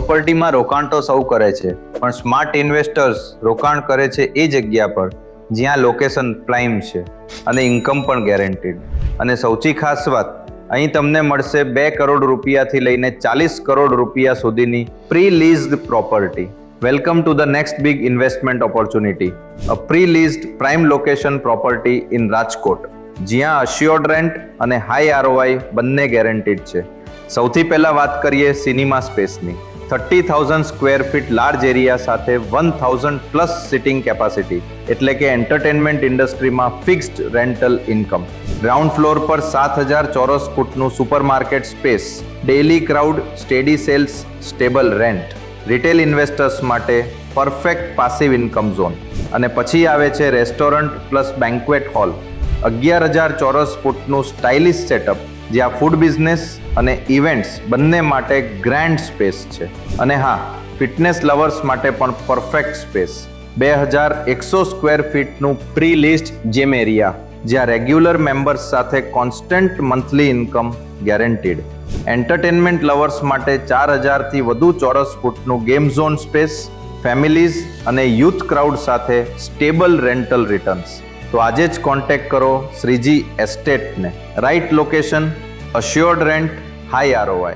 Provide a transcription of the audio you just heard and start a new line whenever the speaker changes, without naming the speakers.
પ્રોપર્ટીમાં રોકાણ તો સૌ કરે છે, પણ સ્માર્ટ ઇન્વેસ્ટર્સ રોકાણ કરે છે એ જગ્યા પર જ્યાં લોકેશન પ્રાઇમ છે અને ઇન્કમ પણ ગેરંટીડ. અને સૌથી ખાસ વાત, અહીં તમને મળશે 2 કરોડ રૂપિયાથી લઈને 40 કરોડ રૂપિયા સુધીની pre-leased property. Welcome to the next big investment opportunity, a pre-leased prime location property in Rajkot, જ્યાં અશ્યોર્ડ રેન્ટ અને હાઈ ROI બંને ગેરંટીડ છે. સૌથી પહેલા વાત કરીએ સિનેમા સ્પેસની. 30,000 સ્ક્વેર ફીટ લાર્જ એરિયા સાથે 1,000 પ્લસ સિટિંગ કેપેસિટી, એટલે કે એન્ટરટેનમેન્ટ ઇન્ડસ્ટ્રીમાં fixed rental income. Ground floor પર 7,000 ચોરસ ફૂટનું supermarket space, daily crowd, steady sales, stable rent. Retail investors માટે પરફેક્ટ પાસિવ ઇન્કમ ઝોન. અને પછી આવે છે રેસ્ટોરન્ટ પ્લસ બેન્ક્વેટ હોલ, 11,000 ચોરસ ફૂટનું સ્ટાઇલિશ સેટઅપ, જ્યાં ફૂડ બિઝનેસ અને ઇવેન્ટ્સ બંને માટે ગ્રાન્ડ સ્પેસ છે. અને હા, ફિટનેસ લવર્સ માટે પણ પરફેક્ટ સ્પેસ. 2,100 સ્ક્વેર ફીટનું પ્રી-લીઝડ જીમ એરિયા, જ્યાં રેગ્યુલર મેમ્બર્સ સાથે constant monthly income guaranteed. Entertainment lovers માટે 4,000થી વધુ ચોરસ ફૂટનું ગેમ ઝોન સ્પેસ, ફેમિલીઝ અને યુથ ક્રાઉડ સાથે સ્ટેબલ રેન્ટલ રિટર્ન્સ. તો આજે જ કોન્ટેક્ટ કરો શ્રીજી એસ્ટેટને. Right location, assured rent, high ROI.